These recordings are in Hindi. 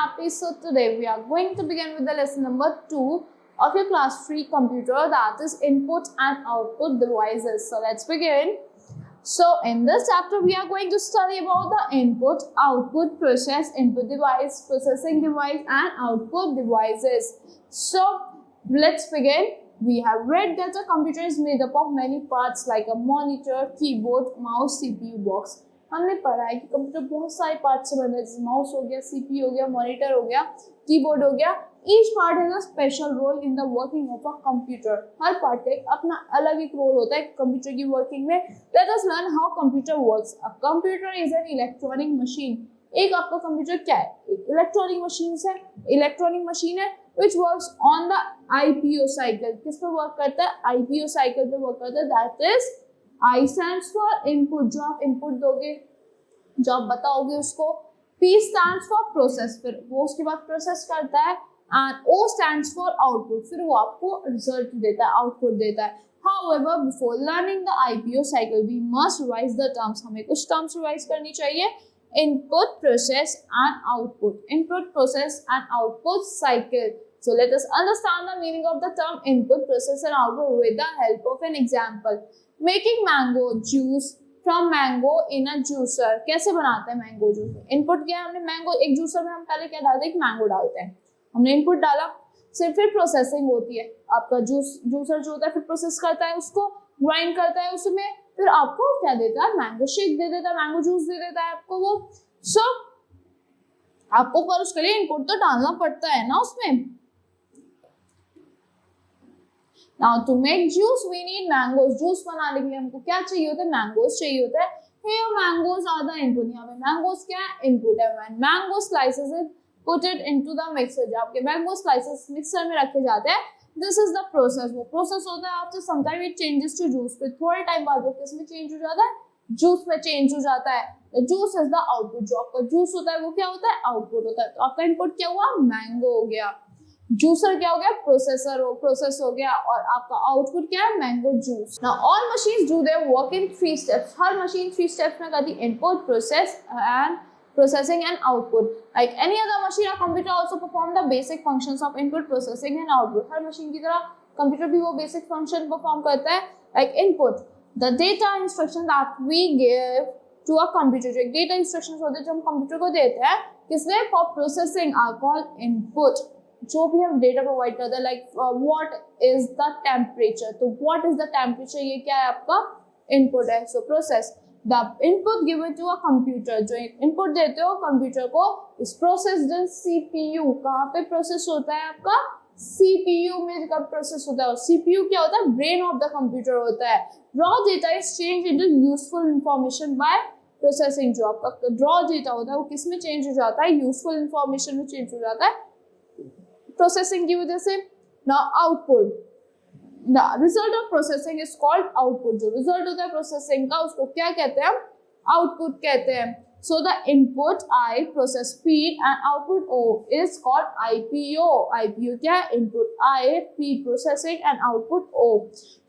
happy. So today we are going to begin with the lesson number 2 of your class 3 computer, that is input and output devices. So let's begin. So in this chapter we are going to study about the input, output process, input device, processing device and output devices. So let's begin. We have read that a computer is made up of many parts like a monitor, keyboard, mouse, CPU box. हमने पढ़ा है कि कंप्यूटर बहुत सारे पार्ट से बना है, जैसे माउस हो गया, सीपीयू हो गया, मॉनिटर हो गया, कीबोर्ड हो गया. Each part has a special role in the working of a computer. हर पार्ट का एक अपना अलग एक रोल होता है कंप्यूटर की वर्किंग में. Late us learn how computer works. A computer is an electronic machine. एक आपका कंप्यूटर क्या है? एक इलेक्ट्रॉनिक मशीन है which works on the IPO cycle. किस पे वर्क करता है? IPO cycle पे वर्क करता है. That is I stands for input. जो आप इनपुट दोगे, जो आप बताओगे उसको. P stands for process. फिर वो उसके बाद प्रोसेस करता है. And O stands for output. फिर वो आपको रिजल्ट देता है, आउटपुट देता है. However, before learning the IPO cycle, we must revise the terms. हमें कुछ टर्म्स रिवाइज करनी चाहिए. Input, process and output. Input, process and output cycle. So let us understand the meaning of the term input, process and output with the help of an example. Making mango juice from mango in a juicer. कैसे बनाते हैं मैंगो जूस? इनपुट क्या है? हमने मैंगो, एक जूसर में हम पहले क्या डालते हैं? एक मैंगो डालते हैं. हमने इनपुट डाला, फिर प्रोसेसिंग होती है. आपका जूसर जो होता है फिर प्रोसेस करता है, उसको ग्राइंड करता है, उसमें फिर आपको क्या देता है? मैंगो शेक दे देता है, मैंगो जूस दे देता है आपको वो. सो आपको पर उसके लिए इनपुट तो डालना पड़ता है ना उसमें. Now to make juice we need mangoes. Juice बनाने के लिए हमको क्या चाहिए होता है? मैंगोज चाहिए होता है. Here mangoes are the input. यहाँ पे मैंगोज क्या है? इनपुट है. When mango slices it, put it into the mixer. जब आपके मैंगो स्लाइसेस मिक्सर में रखे जाते हैं, this is the process. वो प्रोसेस होता है. After some time it changes to juice. फिर थोड़े टाइम बाद वो किस में चेंज हो जाता है? जूस में चेंज हो जाता है. The juice is the output. जो आपका जूस होता है वो क्या होता है? आउटपुट होता है. तो आपका इनपुट क्या हुआ? मैंगो हो गया. जूसर क्या हो गया? प्रोसेस हो गया. और आपका आउटपुट क्या है? Mango juice. Now all machines do their work in 3 steps. Her machine 3 steps में करती है. Input, process and processing and output. Like any other machine, a computer also perform the basic functions of input, processing and output. Her machine की तरह कंप्यूटर भी वो बेसिक फंक्शन परफॉर्म करता है. Like input, the data instruction that we give to a computer. जो डेटा इंस्ट्रक्शंस होते हैं जो हम कंप्यूटर को देते हैं, किसने? For processing are called input. जो भी हम डेटा प्रोवाइड करते हैं, like what is the temperature. तो व्हाट इज द टेम्परेचर, ये क्या है? आपका इनपुट है. So process, the input given to a computer. जो इनपुट देते हो कंप्यूटर को, इस प्रोसेस्ड इन सीपीयू. कहाँ पे प्रोसेस होता है? आपका सीपीयू में कब प्रोसेस होता है. और सीपीयू क्या होता है? ब्रेन ऑफ द कंप्यूटर होता है. Raw data is change into useful information bye processing. जो आपका रॉ डेटा होता है वो किस में चेंज हो जाता है? यूजफुल इंफॉर्मेशन में चेंज हो जाता है प्रोसेसिंग की वजह से. Now output, the result of processing is called output. जो रिजल्ट होता है प्रोसेसिंग का उसको क्या कहते हैं? आउटपुट कहते हैं. So the input I, process P and output O is called IPO. IPO क्या है? Input I, P processing and output O.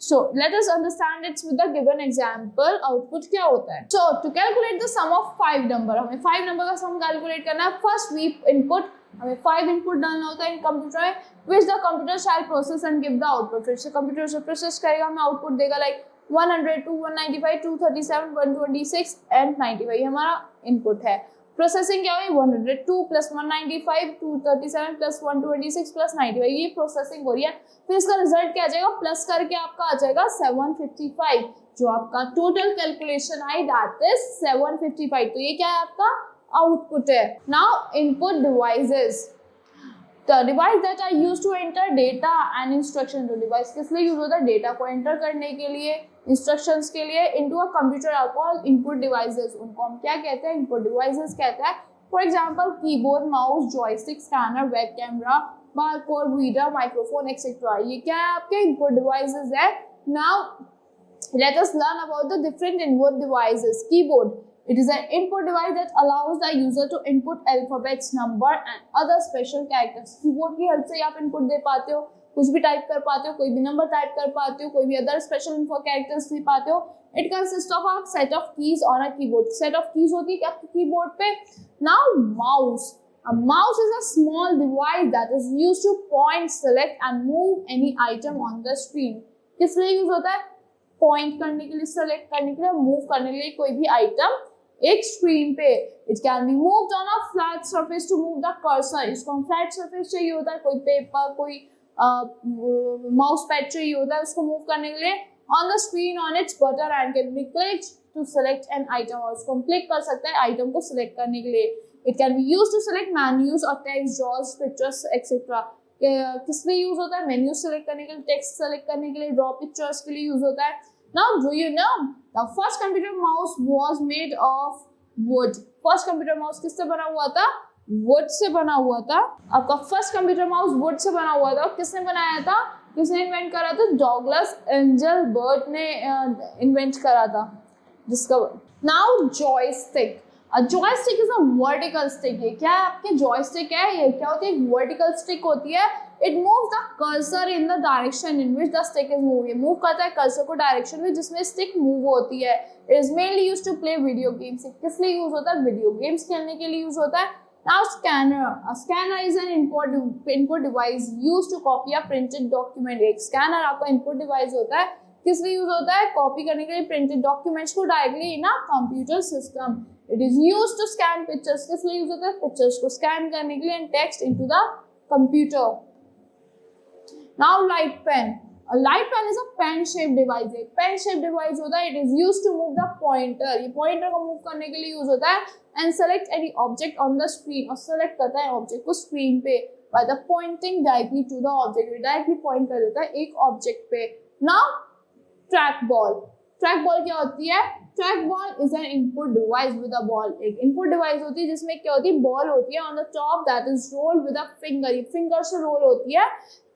So let us understand its with the given example. Output क्या होता है? So to calculate the sum of 5 number, हमें 5 नंबर का सम कैलकुलेट करना है. फर्स्ट वी इनपुट, हमें 5 इनपुट डालना होता है इन कंप्यूटर में, which the computer shall process and give the output. फिर से कंप्यूटर से प्रोसेस करेगा, हमें आउटपुट देगा. Like 102, 195, 237, 126 and 95. ये हमारा इनपुट है. प्रोसेसिंग क्या हुई? 102 प्लस 195, 237 प्लस 126 प्लस 95. ये प्रोसेसिंग हो रही है. फिर इसका रिजल्ट क्या आ जाएगा? प्लस करके आपका आ जाएगा 755. जो आपका total calculation I that is 755. तो ये क्या है? आपका आउटपुट है. Now input devices, the device that are used to enter data and instruction. जो डिवाइस किस लिए यूज होता है? डेटा को एंटर करने के लिए, इंस्ट्रक्शंस के लिए. Into a computer are called input devices. उनको हम क्या कहते हैं? इनपुट डिवाइसेस कहते हैं. For example keyboard, mouse, joystick, scanner, web camera, barcode reader, microphone etcetera. ये क्या है? आपके इनपुट डिवाइसेस है. Now let us learn about the different input devices. Keyboard, it is an input device that allows the user to input alphabets, number and other special characters. Keyboard की हेल्प से आप इनपुट दे पाते हो, कुछ भी टाइप कर पाते हो, कोई भी नंबर टाइप कर पाते हो, कोई भी अदर स्पेशल इन्फो कैरेक्टर्स दे पाते हो. It consist of a set of keys on a keyboard. Set of keys होती है आपके कीबोर्ड पे. Now mouse, A mouse is a small device that is used to point, select and move any item on the screen. किस लिए यूज होता है? पॉइंट करने के लिए, सेलेक्ट करने के लिए, मूव करने के लिए कोई भी आइटम एक स्क्रीन पे. It can be moved on a flat surface to move the cursor. इसको हम फ्लैट सरफेस चाहिए होता है, कोई पेपर, कोई माउस पैड चाहिए होता है उसको मूव करने के लिए. On the screen on its button and can be clicked to select an item. और उसको हम क्लिक कर सकते हैं आइटम को सिलेक्ट करने के लिए. It can be used to select menus or text, JAWS, pictures, etc. किस लिए यूज होता है? मेन्यू सेलेक्ट करने के लिए, टेक्स्ट सेलेक्ट करने के लिए, ड्रॉ पिक्चर्स के लिए यूज होता है. Now, do you know the first computer mouse was made of wood? First computer mouse किससे बना हुआ था? वुड से बना हुआ था. आपका first computer mouse would say बना हुआ था. किसने बनाया था? किसने इन्वेंट करा था? डॉगलस एंजलबर्ट ने इन्वेंट करा था, discover. Now joystick. Joystick is a vertical stick. ये क्या है? आपके जॉयस्टिक है, ये क्या होती है? एक वर्टिकल स्टिक होती है. It moves the cursor in the direction in which the stick is move. ये मूव करता है कर्सर को डायरेक्शन में जिसमें स्टिक मूव होती है. It is mainly used to play video games. किस लिए यूज होता है? वीडियो गेम्स खेलने के लिए यूज होता है. Now scanner. A scanner is an input device used to copy a printed document. एक scanner आपका input device होता है. किस लिए यूज होता है? कॉपी करने के लिए printed documents को directly in a computer system. It is used to scan pictures. किस लिए यूज होता है? पिक्चर्स को स्कैन करने के लिए and text into the computer. Now light pen. A light pen is a pen shaped device. एक pen shaped device होता है. It is used to move the pointer. ये pointer को move करने के लिए यूज होता है and select any object on the screen. और select करता है object को screen पे by the pointing directly to the object. Directly point कर देता है एक object पे. Now trackball. Trackball क्या होती है? Trackball is an input device with a ball. एक input device होती है जिसमें क्या होती है? बॉल होती है on the top that is rolled with a finger. ये finger से roll होती है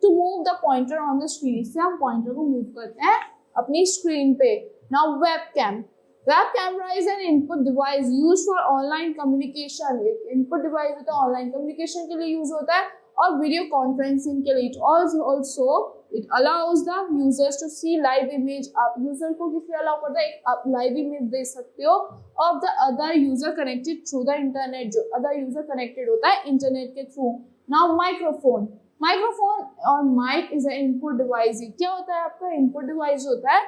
to move the pointer on the screen. इससे हम pointer को move करते हैं अपनी screen पे. Now webcam. Web camera is an input device used for online communication. एक input device होता है online communication के लिए use होता है और video conferencing के लिए. Also it allows the users to see live image. आप user को किस लिए allow करता है? आप live image दे सकते हो of the other user connected through the internet. जो other user connected होता है internet के through. Now microphone. Microphone और mic is an input device. क्या होता है? आपका input device होता है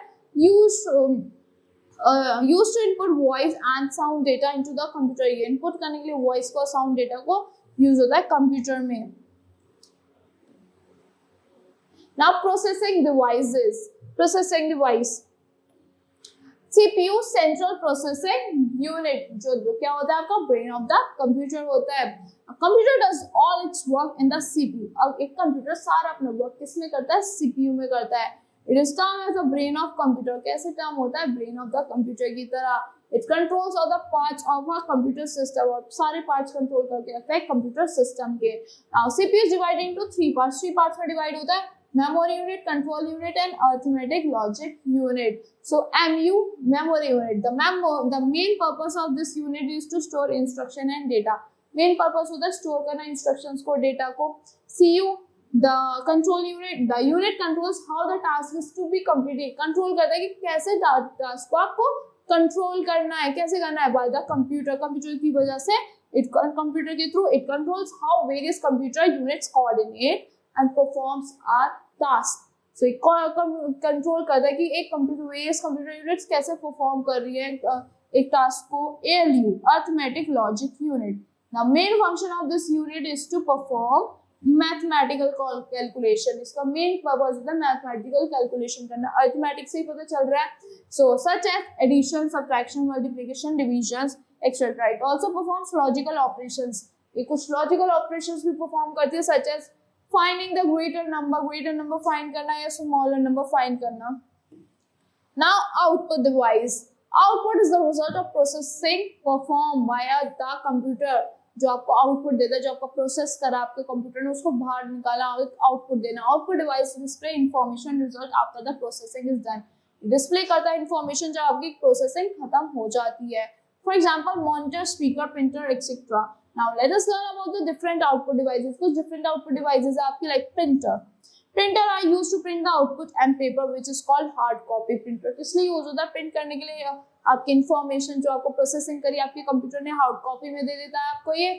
used to input voice and sound data into the computer. ये input करने के लिए voice को sound data को use होता है computer में. Now processing devices. Processing device. CPU central processing unit. जो क्या होता है? आपका brain of the computer होता है. A computer does all its work in the CPU. अब एक computer सारा अपना work किसमें करता है? CPU में करता है. It is termed as the brain of computer. कैसे term होता है? Brain of the computer की तरह. It controls all the parts of a computer system. और सारे parts control करके रखता है computer system के. Now CPU is divided into 3 parts. 3 parts में divide होता है. Memory unit, control unit and arithmetic logic unit. So MU, memory unit. The main purpose of this unit is to store instruction and data. Main purpose होता है store करना instructions को, data को. CU, the control unit. The unit controls how the task is to be completed. Control करता है कि कैसे task को आपको control करना है, कैसे करना है by the computer. Computer की वजह से computer के through it controls how various computer units coordinate and performs our task. So control करता है कि एक कंप्यूटर यूनिट्स कैसे परफॉर्म कर रही है एक टास्क को. ALU, arithmetic logic unit. The main function of this unit is to perform mathematical calculation. इसका मेन पर्पस होता है मैथमेटिकल कैलकुलेशन करना. अरिथमेटिक से ही पता चल रहा है. So such as addition, subtraction, multiplication, division etcetera. It also performs logical operations. ये कुछ लॉजिकल ऑपरेशंस भी परफॉर्म करती है such as finding the greater number find करना या smaller number find करना. Now output device. Output is the result of processing performed by the computer. जो आपको output देता है, जो आपका process करा आपके computer ने, उसको बाहर निकाला, output देना. Output device display information result after the processing is done. Display करता है information जब आपकी processing खत्म हो जाती है. For example, monitor, speaker, printer, etc. Now let us learn about the different output devices. कुछ different output devices है आपकी like printer. Printer are used to print the output and paper which is called hard copy. Printer किस लिए यूज होता है? प्रिंट करने के लिए आपकी information जो आपको प्रोसेसिंग करी आपके कंप्यूटर ने हार्ड कॉपी में दे देता है आपको ये.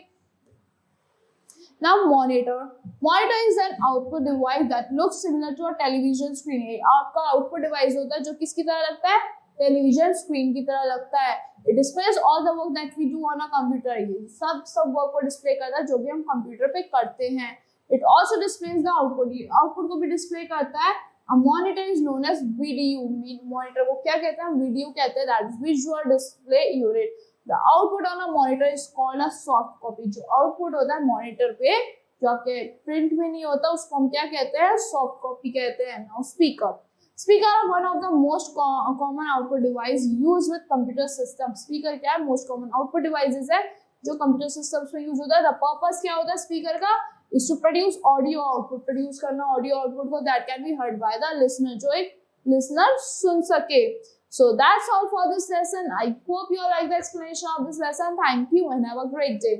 Now monitor. Monitor is an output device that looks similar to a television screen. ये आपका output device होता है जो किसकी तरह लगता है, टेलीविजन स्क्रीन की तरह लगता है. It displays all the work that we do on a computer. ये सब वर्क को डिस्प्ले करता है जो भी हम कंप्यूटर पे करते हैं. It also displays the output. Output को भी डिस्प्ले करता है. A monitor is known as VDU. Monitor को क्या कहते हैं, वीडियो कहते हैं. That is visual display unit. The output on a monitor is called a soft copy. जो आउटपुट होता है मॉनिटर पे जो आपके प्रिंट में नहीं होता उसको हम क्या कहते हैं, सॉफ्ट कॉपी कहते हैं. Now speaker. Speaker are one of the most common output device used with computer system. Speaker क्या है, most common output devices है जो कंप्यूटर सिस्टम्स में यूज होता है. The purpose क्या होता है स्पीकर का, is to produce audio output. Produce करना ऑडियो आउटपुट को that can be heard by the listener, जो एक listener सुन सके. So that's all for this lesson. I hope you like the explanation of this lesson. Thank you and have a great day.